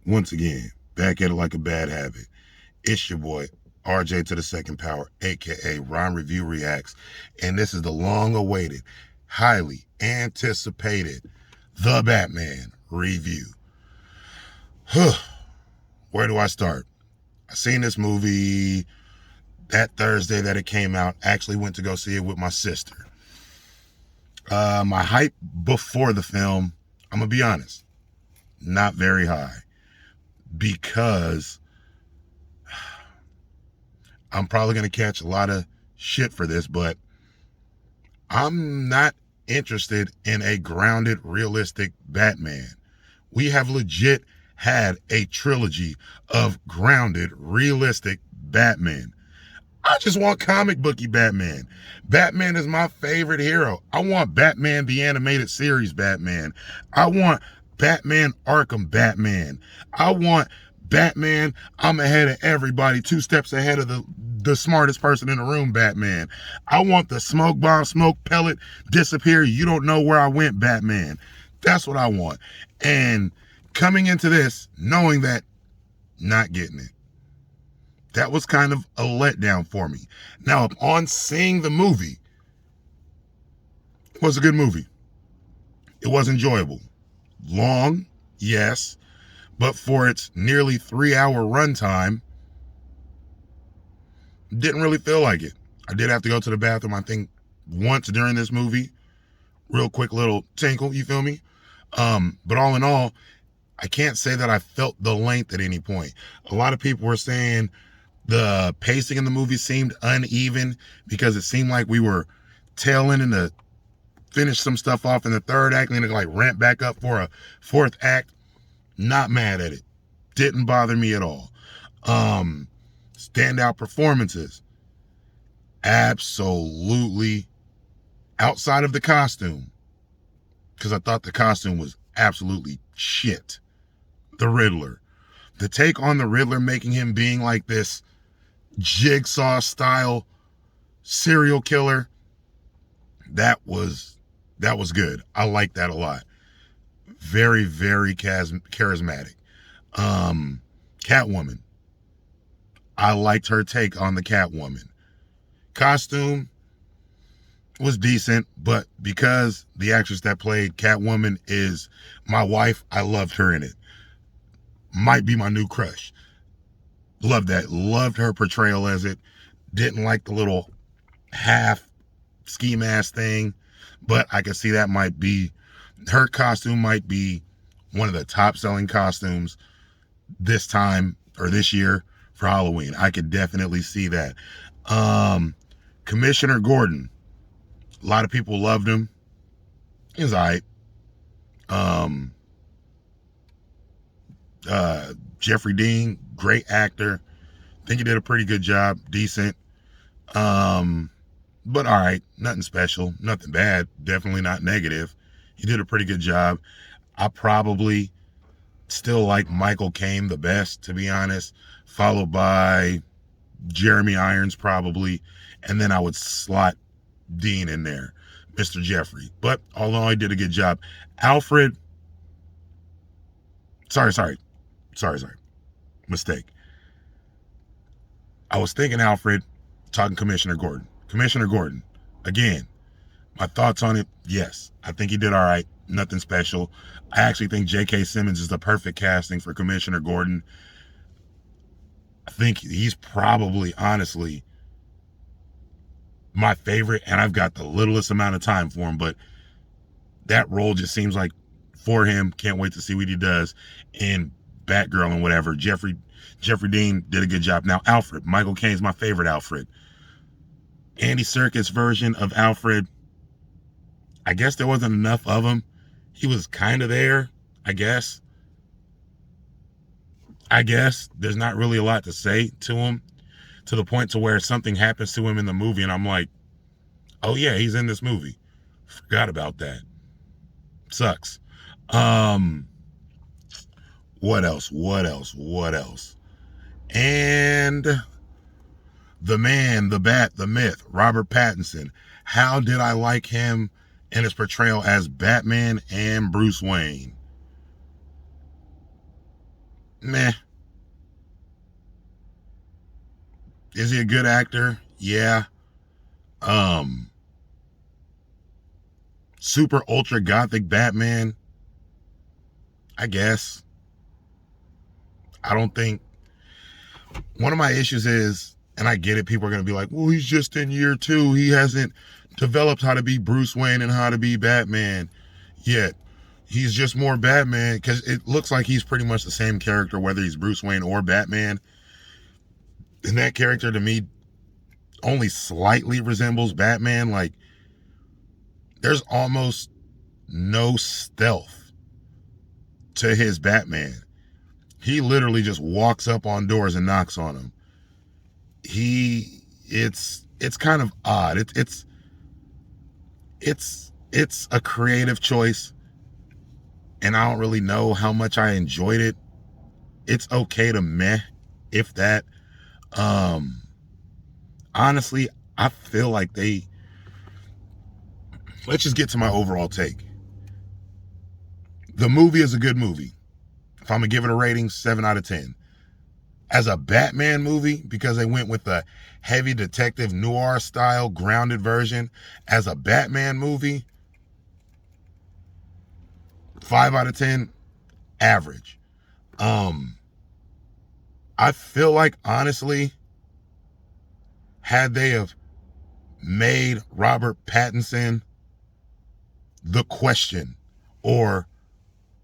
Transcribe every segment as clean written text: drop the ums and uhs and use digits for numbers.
Once again, back at it like a bad habit. It's your boy, RJ to the second power, aka Ron Review Reacts, and this is the long-awaited, highly anticipated The Batman review. Where do I start? I seen this movie that Thursday that it came out. Actually went to go see it with my sister. My hype before the film, I'm gonna be honest, not very high, because I'm probably going to catch a lot of shit for this, but I'm not interested in a grounded, realistic Batman. We have legit had a trilogy of grounded, realistic Batman. I just want comic booky Batman. Batman is my favorite hero. I want Batman the Animated Series Batman. I want Batman Arkham Batman. I want Batman, I'm ahead of everybody, 2 steps ahead of the smartest person in the room Batman. I want the smoke bomb, smoke pellet, disappear, you don't know where I went Batman. That's what I want. And coming into this, knowing that, not getting it. That was kind of a letdown for me. Now, upon seeing the movie, it was a good movie. It was enjoyable. Long, yes, but for its nearly 3-hour runtime, didn't really feel like it. I did have to go to the bathroom, I think, once during this movie. Real quick little tinkle, you feel me? But all in all, I can't say that I felt the length at any point. A lot of people were saying the pacing in the movie seemed uneven because it seemed like we were tail ending to finish some stuff off in the third act and then like ramp back up for a fourth act. Not mad at it. Didn't bother me at all. Standout performances. Absolutely. Outside of the costume, because I thought the costume was absolutely shit. The Riddler. The take on the Riddler, making him being like this Jigsaw style serial killer, that was good. I like that a lot. Very, very charismatic. Catwoman. I liked her take on the Catwoman. Costume was decent, but because the actress that played Catwoman is my wife, I loved her in it. Might be my new crush. Loved that. Loved her portrayal as it. Didn't like the little half ski mask thing, but I can see that might be, her costume might be one of the top selling costumes this time or this year for Halloween. I could definitely see that. Commissioner Gordon. A lot of people loved him. He was all right. Jeffrey Dean, great actor. Think he did a pretty good job. Decent. But all right. Nothing special. Nothing bad. Definitely not negative. He did a pretty good job. I probably still like Michael Caine the best, to be honest. Followed by Jeremy Irons, probably. And then I would slot Dean in there. Mr. Jeffrey. But although he did a good job. Alfred. Sorry. Mistake. I was thinking Alfred, talking Commissioner Gordon. Commissioner Gordon, again, my thoughts on it, yes. I think he did all right. Nothing special. I actually think J.K. Simmons is the perfect casting for Commissioner Gordon. I think he's probably, honestly, my favorite, and I've got the littlest amount of time for him, but that role just seems like for him. Can't wait to see what he does in Batgirl and whatever. Jeffrey Dean did a good job. Now, Alfred. Michael Caine's my favorite Alfred. Andy Serkis' version of Alfred, I guess there wasn't enough of him. He was kind of there, I guess. There's not really a lot to say to him, to the point to where something happens to him in the movie and I'm like, oh yeah, he's in this movie. Forgot about that. Sucks. What else? And the man, the bat, the myth, Robert Pattinson. How did I like him in his portrayal as Batman and Bruce Wayne? Meh. Is he a good actor? Yeah. Um, Super ultra gothic Batman? I guess. I don't think. One of my issues is, and I get it, people are going to be like, well, he's just in year 2. He hasn't developed how to be Bruce Wayne and how to be Batman yet. He's just more Batman because it looks like he's pretty much the same character, whether he's Bruce Wayne or Batman. And that character to me only slightly resembles Batman. Like, there's almost no stealth to his Batman. He literally just walks up on doors and knocks on them. It's kind of odd. It's a creative choice, and I don't really know how much I enjoyed it. It's okay to meh, if that. Honestly, I feel like let's just get to my overall take. The movie is a good movie. If I'm gonna give it a rating, 7 out of 10. As a Batman movie, because they went with the heavy detective noir style grounded version, as a Batman movie, 5 out of 10, average. I feel like, honestly, had they have made Robert Pattinson the Question or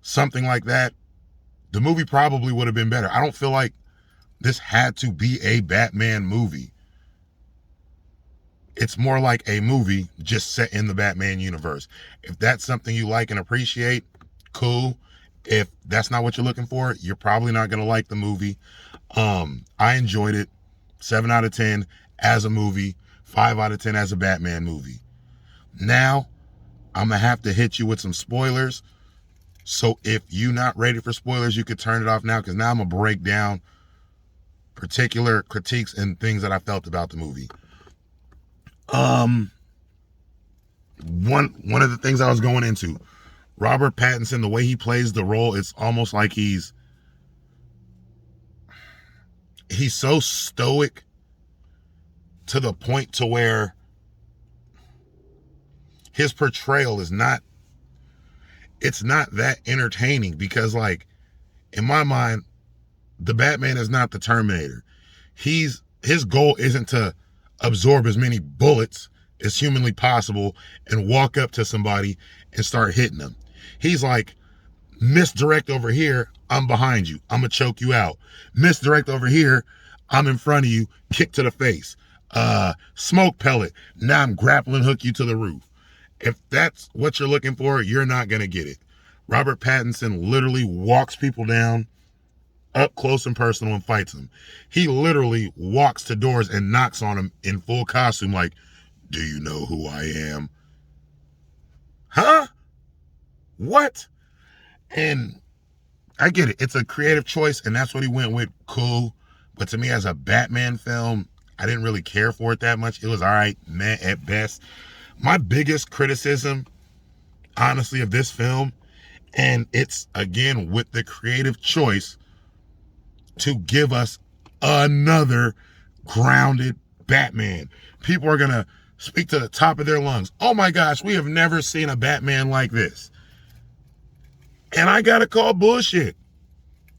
something like that, the movie probably would have been better. I don't feel like this had to be a Batman movie. It's more like a movie just set in the Batman universe. If that's something you like and appreciate, cool. If that's not what you're looking for, you're probably not going to like the movie. I enjoyed it. 7 out of 10 as a movie, 5 out of 10 as a Batman movie. Now, I'm going to have to hit you with some spoilers. So if you're not ready for spoilers, you could turn it off now, because now I'm going to break down particular critiques and things that I felt about the movie. One of the things I was going into, Robert Pattinson, the way he plays the role, it's almost like he's so stoic to the point to where his portrayal is not, it's not that entertaining, because, like, in my mind, the Batman is not the Terminator. His goal isn't to absorb as many bullets as humanly possible and walk up to somebody and start hitting them. He's like, misdirect over here, I'm behind you, I'm gonna choke you out. Misdirect over here, I'm in front of you, kick to the face. Smoke pellet, now I'm grappling hook you to the roof. If that's what you're looking for, you're not gonna get it. Robert Pattinson literally walks people down up close and personal and fights them. He literally walks to doors and knocks on them in full costume, like, do you know who I am? Huh? What? And I get it. It's a creative choice, and that's what he went with. Cool. But to me, as a Batman film, I didn't really care for it that much. It was all right, meh at best. My biggest criticism, honestly, of this film, and it's, again, with the creative choice to give us another grounded Batman. People are going to speak to the top of their lungs. Oh my gosh, we have never seen a Batman like this. And I got to call bullshit.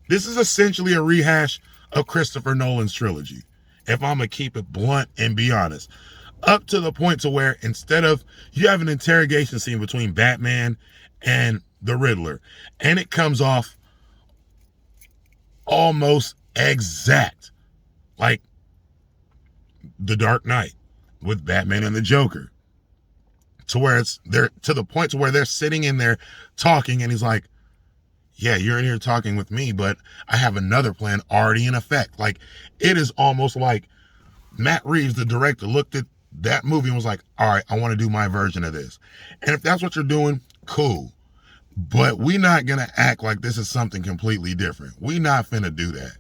This is essentially a rehash of Christopher Nolan's trilogy, if I'm going to keep it blunt and be honest. Up to the point to where, instead of, you have an interrogation scene between Batman and the Riddler, and it comes off almost exact like The Dark Knight with Batman and the Joker, to where they're to the point to where they're sitting in there talking, and he's like, yeah, you're in here talking with me, but I have another plan already in effect. Like, it is almost like Matt Reeves, the director, looked at that movie and was like, all right, I want to do my version of this. And if that's what you're doing, cool. But we're not going to act like this is something completely different. We're not finna do that.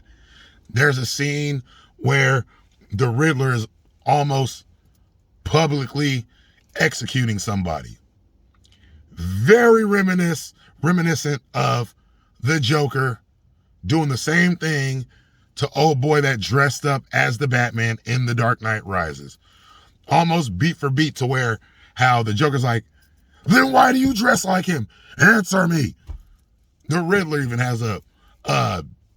There's a scene where the Riddler is almost publicly executing somebody. Very reminiscent of the Joker doing the same thing to old boy that dressed up as the Batman in The Dark Knight Rises. Almost beat for beat to where how the Joker's like, then why do you dress like him? Answer me. The Riddler even has a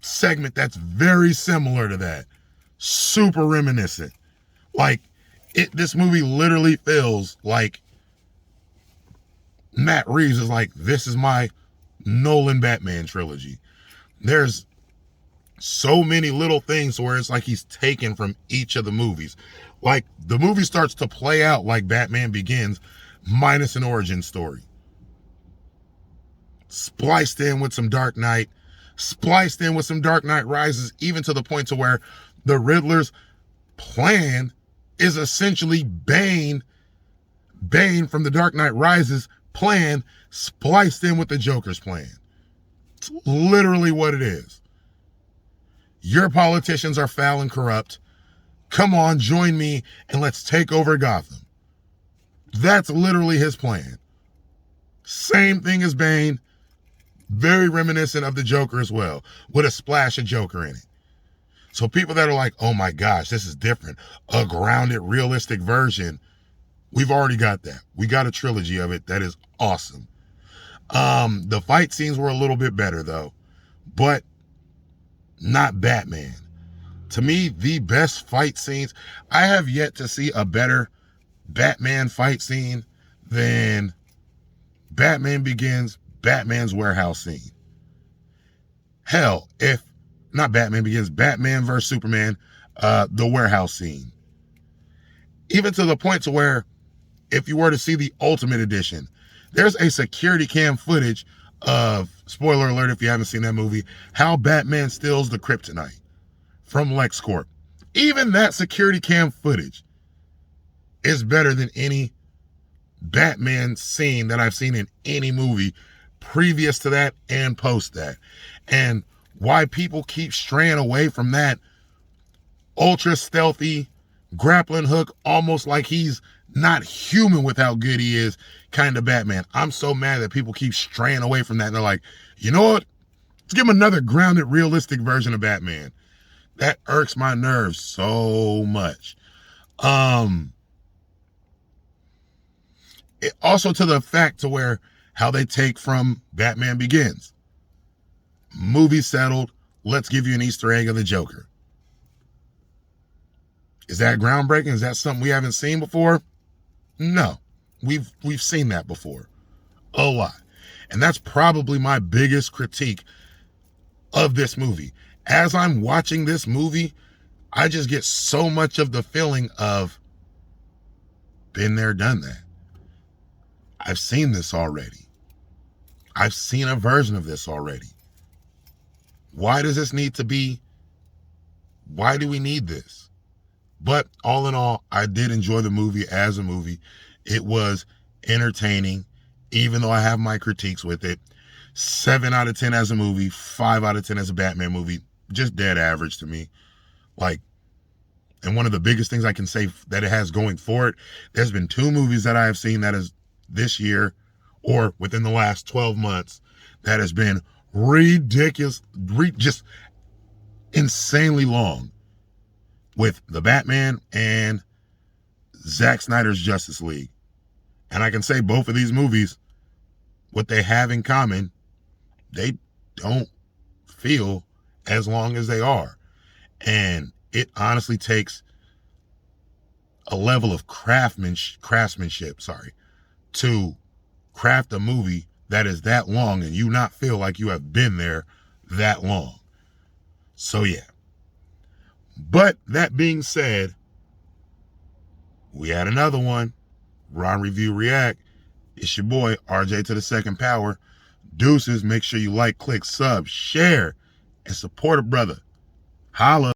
segment that's very similar to that. Super reminiscent. Like, this movie literally feels like Matt Reeves is like, this is my Nolan Batman trilogy. There's so many little things where it's like he's taken from each of the movies. Like, the movie starts to play out like Batman Begins, minus an origin story. Spliced in with some Dark Knight, spliced in with some Dark Knight Rises, even to the point to where the Riddler's plan is essentially Bane from the Dark Knight Rises plan spliced in with the Joker's plan. It's literally what it is. Your politicians are foul and corrupt. Come on, join me, and let's take over Gotham. That's literally his plan. Same thing as Bane. Very reminiscent of the Joker as well, with a splash of Joker in it. So people that are like, oh my gosh, this is different. A grounded, realistic version. We've already got that. We got a trilogy of it that is awesome. The fight scenes were a little bit better though, but not Batman. To me, the best fight scenes, I have yet to see a better Batman fight scene than Batman Begins, Batman's warehouse scene. Hell, if not Batman Begins, Batman vs. Superman, the warehouse scene. Even to the point to where if you were to see the Ultimate Edition, there's a security cam footage of, spoiler alert if you haven't seen that movie, how Batman steals the kryptonite from LexCorp. Even that security cam footage is better than any Batman scene that I've seen in any movie previous to that and post that. And why people keep straying away from that ultra stealthy grappling hook, almost like he's not human with how good he is, kind of Batman. I'm so mad that people keep straying away from that. And they're like, you know what? Let's give him another grounded, realistic version of Batman. That irks my nerves so much. It also to the fact to where how they take from Batman Begins. Movie settled. Let's give you an Easter egg of the Joker. Is that groundbreaking? Is that something we haven't seen before? No. We've seen that before. A lot. And that's probably my biggest critique of this movie. As I'm watching this movie, I just get so much of the feeling of been there, done that. I've seen this already. I've seen a version of this already. Why does this need to be? Why do we need this? But all in all, I did enjoy the movie as a movie. It was entertaining, even though I have my critiques with it. 7 out of 10 as a movie, 5 out of 10 as a Batman movie. Just dead average to me. Like, and one of the biggest things I can say that it has going for it, there's been 2 movies that I have seen that is this year or within the last 12 months that has been ridiculous, just insanely long, with the Batman and Zack Snyder's Justice League. And I can say both of these movies, what they have in common, they don't feel as long as they are. And it honestly takes a level of craftsmanship, to craft a movie that is that long and you not feel like you have been there that long. So yeah. But that being said, we had another one. Ron Review React. It's your boy, RJ to the second power. Deuces, make sure you like, click, sub, share, and support a brother. Holla.